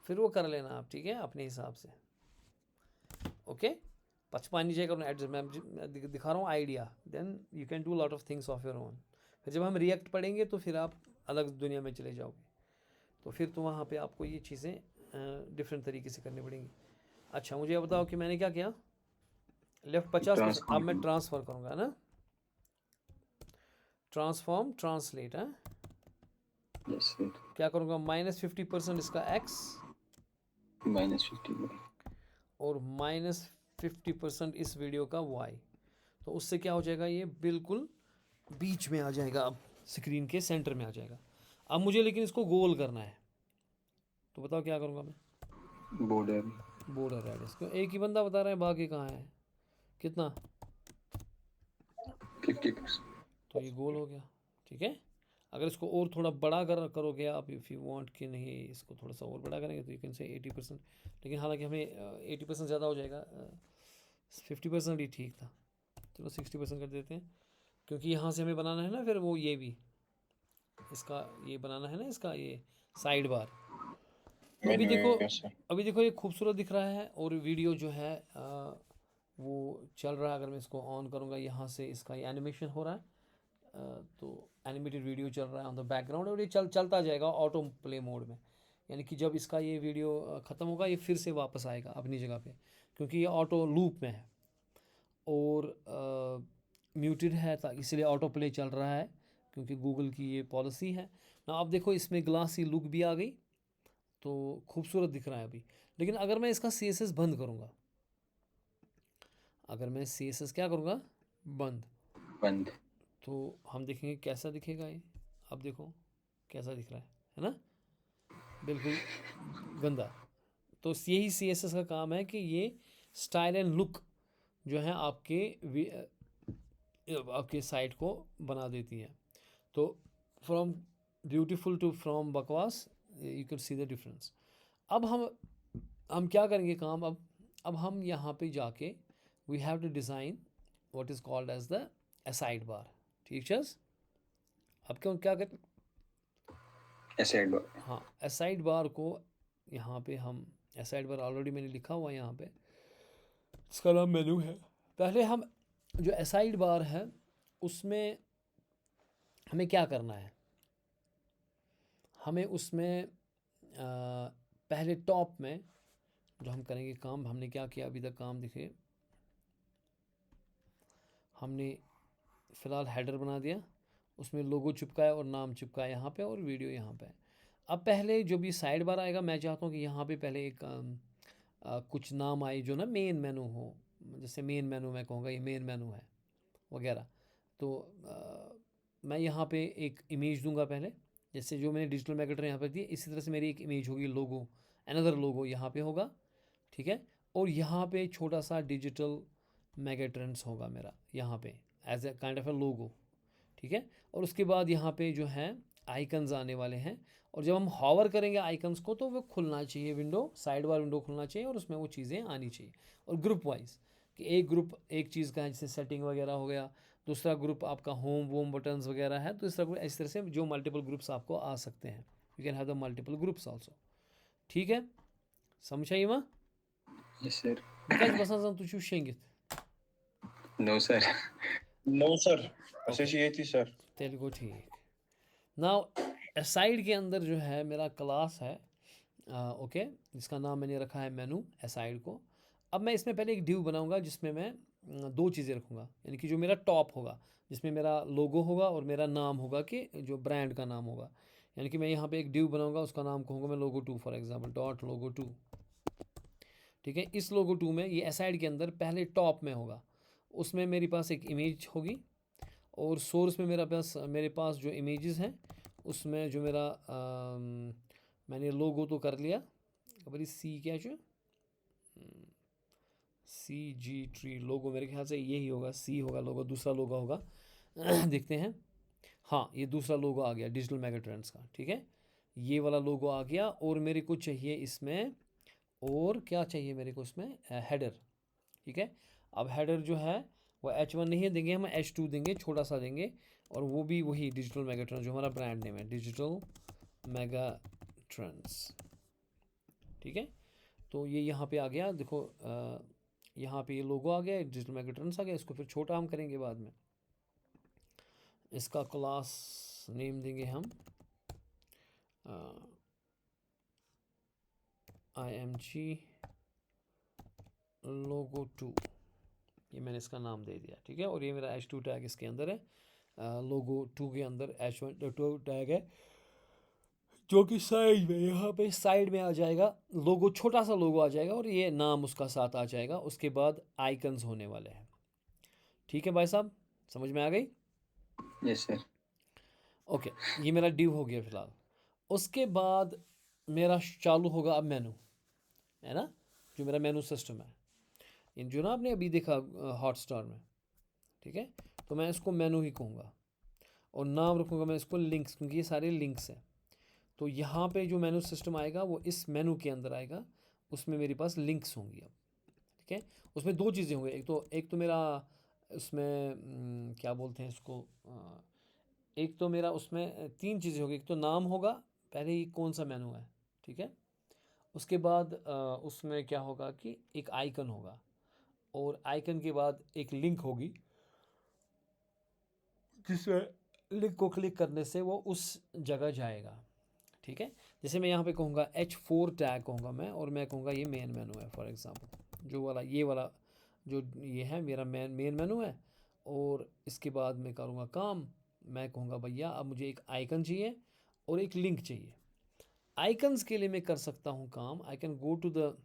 फिर वो कर लेना आप, ठीक है, अपने हिसाब से। ओके, पचपन नीचे का एडजस्ट, मैं दिखा रहा हूँ idea, then you can do lot of things of your own. फिर जब हम रिएक्ट पढ़ेंगे तो फिर आप अलग दुनिया में चले जाओगे, तो फिर तो वहाँ पे आपको ये चीज़ें डिफरेंट तरीके से करनी पड़ेंगी। अच्छा मुझे बताओ कि मैंने क्या किया, लेफ्ट 50%, अब मैं ट्रांसफ़र करूँगा ना, ट्रांसफॉर्म ट्रांसलेट है, यस सर। क्या करूँगा, -50% इसका x -50 और -50% इस वीडियो का y। तो उससे क्या हो जाएगा, ये बिल्कुल बीच में आ जाएगा, अब स्क्रीन के सेंटर में आ जाएगा। अब मुझे लेकिन इसको गोल करना है, तो बताओ क्या करूँगा मैं, बॉर्डर रेडियस क्यों, एक ही बंदा बता रहा है, बाकी कहाँ है, कितना, 50%। तो ये गोल हो गया, ठीक है। अगर इसको और थोड़ा बड़ा करोगे आप, इफ़ यू वांट कि नहीं इसको थोड़ा सा और बड़ा करेंगे तो यू कैन से 80%, लेकिन हालांकि हमें 80% ज़्यादा हो जाएगा, 50% ही ठीक था, चलो 60% कर देते हैं, क्योंकि यहाँ से हमें बनाना है ना फिर वो ये भी, इसका ये बनाना है ना, इसका ये साइड बार। अभी देखो ये खूबसूरत दिख रहा है, और वीडियो जो है वो चल रहा है। अगर मैं इसको ऑन करूँगा यहाँ से, इसका ये एनिमेशन हो रहा है, तो एनिमेटेड वीडियो चल रहा है ऑन द बैकग्राउंड, और ये चलता जाएगा ऑटो प्ले मोड में, यानी कि जब इसका ये वीडियो ख़त्म होगा ये फिर से वापस आएगा अपनी जगह पे, क्योंकि ये ऑटो लूप में है और म्यूटेड है, इसलिए ऑटो प्ले चल रहा है, क्योंकि गूगल की ये पॉलिसी है ना। आप देखो इसमें ग्लासी लुक भी आ गई, तो खूबसूरत दिख रहा है अभी। लेकिन अगर मैं इसका CSS बंद करूँगा, अगर मैं CSS क्या करूँगा, बंद, तो हम देखेंगे कैसा दिखेगा ये। अब देखो कैसा दिख रहा है ना, बिल्कुल गंदा। तो यही CSS का काम है कि ये स्टाइल एंड लुक जो है आपके साइट को बना देती है। तो फ्रॉम ब्यूटीफुल टू फ्रॉम बकवास, you can see the difference. अब हम क्या करेंगे काम, अब हम यहाँ पे जाके we have to design what is called as the aside bar. Teachers अब क्या करें, असाइड बार, हाँ असाइड बार को यहाँ पे हम, असाइड बार ऑलरेडी मैंने लिखा हुआ है यहाँ पे, इसका नाम मेनू है। पहले हम जो असाइड बार है उसमें हमें क्या करना है, हमें उसमें पहले टॉप में जो हम करेंगे काम, हमने क्या किया अभी तक काम दिखे, हमने फ़िलहाल हेडर बना दिया, उसमें लोगो चिपकाया और नाम चिपकाया यहाँ पे, और वीडियो यहाँ पे। अब पहले जो भी साइड बार आएगा, मैं चाहता हूँ कि यहाँ पे पहले एक कुछ नाम आए जो ना मेन मेनू हो, जैसे मेन मेनू मैं कहूँगा ये मेन मेनू है वगैरह। तो मैं यहाँ पे एक इमेज दूंगा पहले, जैसे जो मैंने डिजिटल मैकेटर यहाँ पे दी, इसी तरह से मेरी एक इमेज होगी, लोगो, अनदर लोगो यहाँ पे होगा, ठीक है। और यहाँ पे छोटा सा डिजिटल मैकेट्रेंस होगा मेरा यहाँ पे एज ए काइंड ऑफ ए लोगो, ठीक है। और उसके बाद यहाँ पे जो है आइकन्स आने वाले हैं, और जब हम हॉवर करेंगे आइकन्स को तो वो खुलना चाहिए विंडो, साइड बार विंडो खुलना चाहिए, और उसमें वो चीज़ें आनी चाहिए। और ग्रुप वाइज कि एक ग्रुप एक चीज़ का है, जैसे सेटिंग वगैरह हो गया, दूसरा ग्रुप आपका होम वोम बटन्स वगैरह है, तो इस तरह से जो मल्टीपल ग्रुप्स आपको आ सकते हैं, you can have the multiple groups also, ठीक है। समझाइए माँ, यस सर। क्या बस तू शेंगित, no sir. No sir, associate sir. Telugu ठीक। नाउ असाइड के अंदर जो है मेरा क्लास है, ओके, जिसका नाम मैंने रखा है मेनू असाइड को। अब मैं इसमें पहले एक ड्यू बनाऊंगा जिसमें मैं दो चीज़ें रखूँगा, यानी कि जो मेरा टॉप होगा जिसमें मेरा लोगो होगा और मेरा नाम होगा कि जो ब्रांड का नाम होगा, यानी कि मैं यहाँ पे एक ड्यू बनाऊंगा, उसका नाम कहूँगा मैं logo2 फॉर एग्जांपल, .logo2, ठीक है। इस logo2 में ये असाइड के अंदर पहले टॉप में होगा, उसमें मेरे पास एक इमेज होगी, और सोर्स में मेरे पास जो इमेजेस हैं उसमें जो मेरा मैंने लोगो तो कर लिया, बड़ी सी क्या जो CG ट्री लोगो, मेरे ख्याल से यही होगा, सी होगा लोगो, दूसरा लोगो होगा देखते हैं। हाँ, ये दूसरा लोगो आ गया डिजिटल मेगा ट्रेंड्स का, ठीक है। ये वाला लोगो आ गया और मेरे को चाहिए इसमें, और क्या चाहिए मेरे को इसमें, हेडर, ठीक है। अब हेडर जो है वो H1 नहीं देंगे, हम H2 देंगे, छोटा सा देंगे, और वो भी वही डिजिटल मेगा ट्रेंड्स जो हमारा ब्रांड नेम है, डिजिटल मेगा ट्रेंड्स, ठीक है। तो ये यहाँ पे आ गया, देखो यहाँ पे ये लोगो आ गया, डिजिटल मेगा ट्रेंड्स आ गया। इसको फिर छोटा हम करेंगे बाद में, इसका क्लास नेम देंगे हम IMG लोगो 2, ये मैंने इसका नाम दे दिया, ठीक है। और ये मेरा H2 टैग इसके अंदर है, लोगो 2 के अंदर H1 2 टैग है, जो कि साइड में, यहाँ पे साइड में आ जाएगा लोगो, छोटा सा लोगो आ जाएगा, और ये नाम उसका साथ आ जाएगा। उसके बाद आइकन्स होने वाले हैं, ठीक है भाई साहब, समझ में आ गई? Yes sir. ओके, ये मेरा डिव हो गया फिलहाल। उसके बाद मेरा चालू होगा अब मेनू, है ना, जो मेरा मेनू सिस्टम है, इन जो ना आपने अभी देखा हॉटस्टार में, ठीक है। तो मैं इसको मेनू ही कहूँगा, और नाम रखूँगा मैं इसको लिंक्स, क्योंकि ये सारे लिंक्स हैं। तो यहाँ पे जो मेनू सिस्टम आएगा वो इस मेनू के अंदर आएगा, उसमें मेरे पास लिंक्स होंगी अब, ठीक है। उसमें दो चीज़ें होंगी, एक तो मेरा उसमें क्या बोलते हैं इसको, एक तो मेरा उसमें तीन चीज़ें होगी। एक तो नाम होगा, पहले ही कौन सा मेनू है, ठीक है। उसके बाद उसमें क्या होगा कि एक आइकन होगा, और आइकन के बाद एक लिंक होगी, जिसमें लिंक को क्लिक करने से वो उस जगह जाएगा, ठीक है। जैसे मैं यहाँ पे कहूँगा H4 टैग कहूँगा मैं, और मैं कहूँगा ये मेन मेनू है फॉर एग्जांपल, जो वाला ये वाला जो ये है मेरा मेन मेनू है। और इसके बाद मैं करूँगा काम, मैं कहूँगा भैया अब मुझे एक आइकन चाहिए और एक लिंक चाहिए। आइकन्स के लिए मैं कर सकता हूँ काम, I can go to the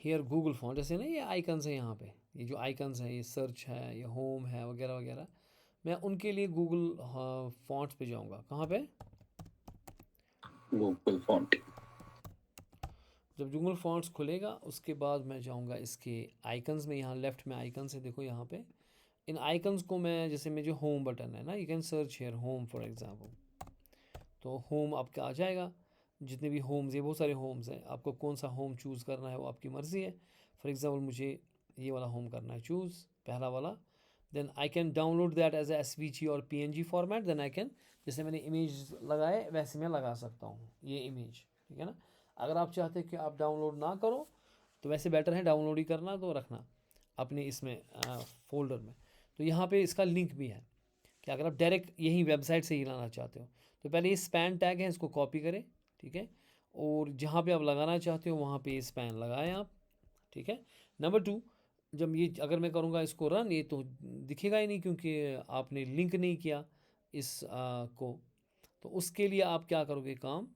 here Google font, जैसे ना ये आइकन्स है यहाँ पे, ये जो आइकन्स हैं, ये सर्च है, ये होम है, वगैरह वगैरह, मैं उनके लिए गूगल फॉन्ट्स पे जाऊँगा। कहाँ पे? Google font. जब गूगल फॉन्ट्स खुलेगा उसके बाद मैं जाऊँगा इसके आइकन्स में, यहाँ लेफ्ट में आइकन्स है, देखो यहाँ पे इन आइकन्स को मैं, जैसे में जो होम बटन है ना, you can search here home for example, तो होम आपका आ जाएगा। जितने भी होम्स है, बहुत सारे होम्स हैं, आपको कौन सा होम चूज़ करना है वो आपकी मर्ज़ी है। फॉर एग्जांपल मुझे ये वाला होम करना है चूज़, पहला वाला। Then I can download that as a SVG और PNG format. Then I can, जैसे मैंने इमेज लगाए वैसे मैं लगा सकता हूँ ये इमेज, ठीक है ना। अगर आप चाहते हैं कि आप डाउनलोड ना करो तो वैसे बेटर है डाउनलोड ही करना, तो रखना अपने इसमें फोल्डर में। तो यहाँ पे इसका लिंक भी है कि अगर आप डायरेक्ट यही वेबसाइट से ही लाना चाहते हो तो पहले ये स्पैन टैग है, इसको कॉपी करें, ठीक है। और जहाँ पे आप लगाना चाहते हो वहाँ पे ये स्पैन लगाएं आप, ठीक है। नंबर 2, जब ये अगर मैं करूँगा इसको रन, ये तो दिखेगा ही नहीं क्योंकि आपने लिंक नहीं किया इस को। तो उसके लिए आप क्या करोगे काम,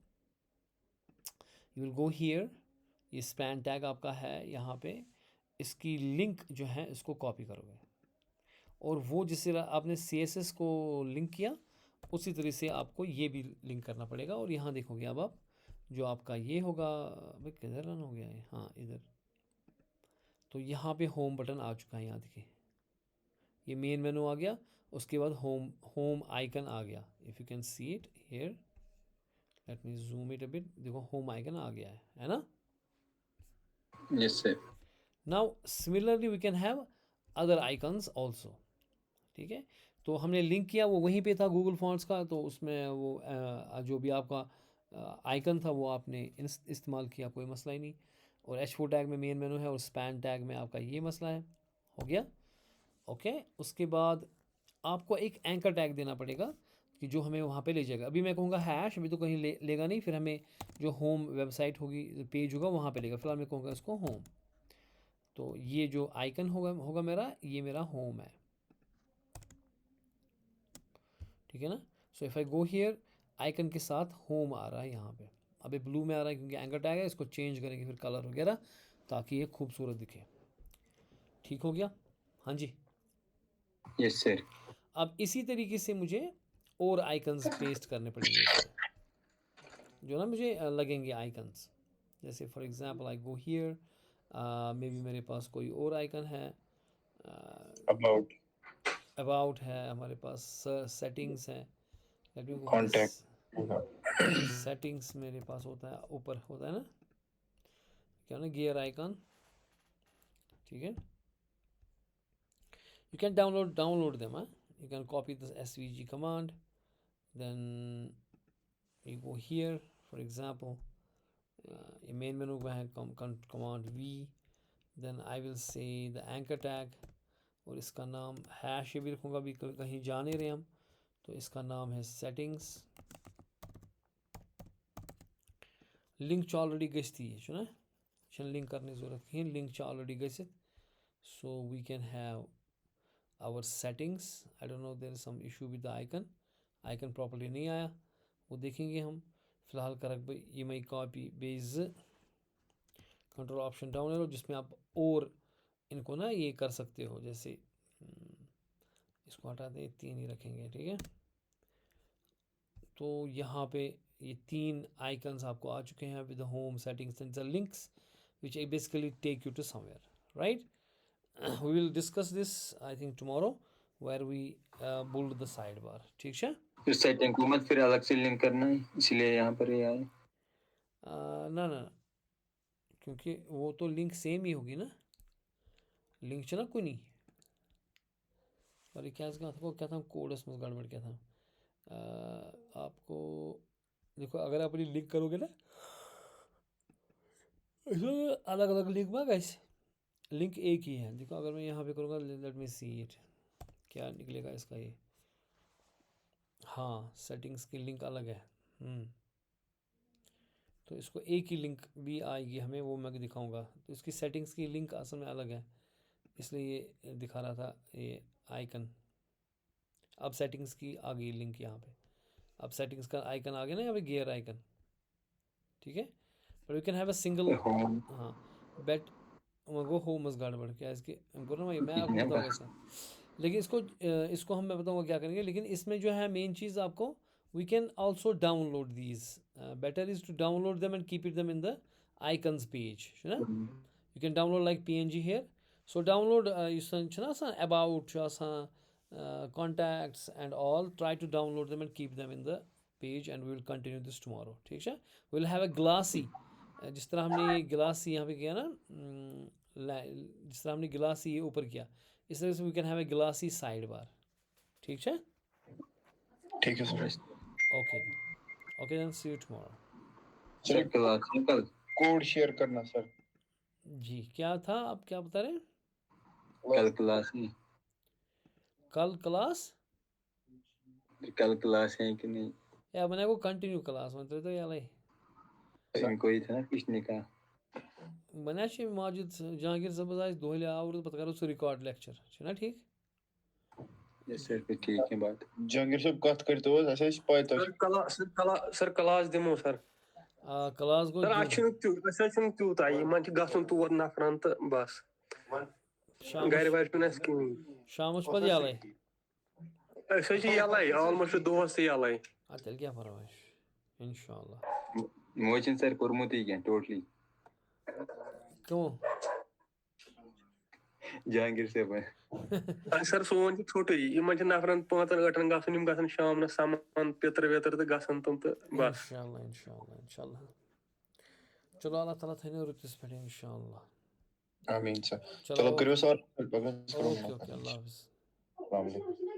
यू विल गो हियर, ये स्पैन टैग आपका है यहाँ पे, इसकी लिंक जो है इसको कॉपी करोगे, और वो जिससे आपने CSS को लिंक किया उसी तरह से आपको ये भी लिंक करना पड़ेगा। और यहाँ देखोगे अब आप जो आपका ये होगा, भाई किधर रन हो गया है, हाँ इधर, तो यहाँ पे होम बटन आ चुका है, यहाँ देखिए ये मेन मेनू आ गया, उसके बाद होम आइकन आ गया, if you can see it here, let me zoom it a bit, देखो होम आइकन आ गया है ना। Yes sir. Now similarly we can have other icons also, ठीक है। तो हमने लिंक किया वो वहीं पे था गूगल फॉन्ट्स का, तो उसमें वो जो भी आपका आइकन था वो आपने इस्तेमाल किया, कोई मसला ही नहीं। और H4 टैग में मेन मेनू है और स्पैन टैग में आपका ये मसला है, हो गया ओके। उसके बाद आपको एक एंकर टैग देना पड़ेगा कि जो हमें वहाँ पे ले जाएगा। अभी मैं कहूँगा हैश, अभी तो कहीं लेगा नहीं, फिर हमें जो होम वेबसाइट होगी, पेज होगा, वहाँ पे लेगा। फिलहाल मैं कहूँगा इसको होम, तो ये जो आइकन होगा मेरा, ये मेरा होम है, ठीक है ना। So if I go here, icon के साथ होम आ रहा है यहाँ पे, अभी ब्लू में आ रहा है क्योंकि एंकर टैग है, इसको चेंज करेंगे फिर कलर वगैरह ताकि ये खूबसूरत दिखे। ठीक हो गया, हाँ जी। Yes sir. अब इसी तरीके से मुझे और आइकन्स पेस्ट करने पड़ेंगे इस पर, जो ना मुझे लगेंगे आइकन्स। जैसे for example I go here, may be मेरे पास कोई और आइकन है, अबाउट अबाउट है हमारे पास, सेटिंग्स है, लेट मी गो Contact. सेटिंग्स मेरे पास होता है, ऊपर होता है ना क्या ना, गियर आइकन, ठीक है. You can download them, huh? You can copy this svg command, then you go here, for example, main menu में है command v, then I will say the anchor tag, और इसका नाम हैश ये भी रखूँगा, अभी कहीं जा नहीं रहे हम, तो इसका नाम है settings. लिंक ऑलरेडी गई है छो ना, लिंक करने ज़रूरत कहीं, लिंक ऑलरेडी गई, so we can have our settings. I don't know, there is some issue with the icon properly नहीं आया, वो देखेंगे हम. फ़िलहाल करक भाई ये मैं copy base control option down arrow, जिसमें आप और इनको ना ये कर सकते हो, जैसे इसको हटा दें, 3 ही रखेंगे, ठीक है. तो यहाँ पे ये 3 आइकन्स आपको आ चुके हैं with the home settings and the links which basically take you to somewhere, right? We will discuss this I think tomorrow, where we build the sidebar, ठीक है. फिर सेटिंग को मत फिर अलग से लिंक करना है, इसलिए यहाँ पर ये आए. ना ना, क्योंकि वो तो लिंक सेम ही होगी ना, लिंक चला कोई नहीं. और क्या था कोड उसमें गड़बड़ क्या था. आपको देखो, अगर आप लिंक करोगे ना, अलग अलग लिंक में गाइस, लिंक एक ही है. देखो अगर मैं यहाँ पे करूँगा, लेट मी सी इट, क्या निकलेगा इसका ये. हाँ, सेटिंग्स की लिंक अलग है. तो इसको एक ही लिंक भी आएगी हमें, वो मैं दिखाऊंगा. तो इसकी सेटिंग्स की लिंक असल में अलग है, इसलिए ये दिखा रहा था ये आइकन. अब सेटिंग्स की आ गई लिंक यहाँ पे, अब सेटिंग्स का आइकन आ गया ना यहाँ पे, गियर आइकन, ठीक है. But we can have a single, हाँ बेट गो होम मस गड़बड़ क्या इसके बोल रहा हूँ मैं आपको बताऊँगा इसका. लेकिन इसको हम मैं बताऊँगा क्या करेंगे. लेकिन इसमें जो है मेन चीज़ आपको, we can also download these. Better is to download them and keep it them in the icons page, you know? You can download like png here. So download about contacts and all, try to download them and keep them in the page, and we will continue this tomorrow, ठीक है. We'll have a glassy, जिस तरह हमने ये glassy यहाँ पे किया ना, जिस तरह हमने ग्लासी ये ऊपर किया, इस तरह से we can have a glassy sidebar, ठीक है. ठीक है sir. Okay then, see you tomorrow. Sir कल कोड शेयर करना सर. जी, क्या था आप क्या बता रहे हैं? कल क्लास है, कल क्लास है कि नहीं? या मैंने को कंटिन्यू क्लास म्हणतो तो याला कोई था किसने कहा बना माजिद जहांगीर सब आज दोहले आवर पता करो रिकॉर्ड लेक्चर है ना, ठीक. यस सर, फिर ठीक है बात. जहांगीर साहब कत करते हो ऐसे पाए तो सर क्लास दिमो सर. क्लास गो सर अच्छन तूत आई मन गसन तोर नफरन तो बस घर वर छुन शामस पद याले अस यलै ऑलमोस्ट दोस यलै. तेल क्या परवाह, इंशाल्लाह. मोचन सर कोरमुत ही क्या टोटली क्यों जहांगीर से सर सोन छोटे यमन नफरन 5-8 गसन यम गसन शाम सामान पेतर वेतर तो गसन तुम तो बस. इंशाल्लाह. चलो अल्लाह ताला थने रुतिस पे इंशाल्लाह. आमीन सर. चलो करो सर. ओके अल्लाह हाफिज़. अस्सलाम वालेकुम.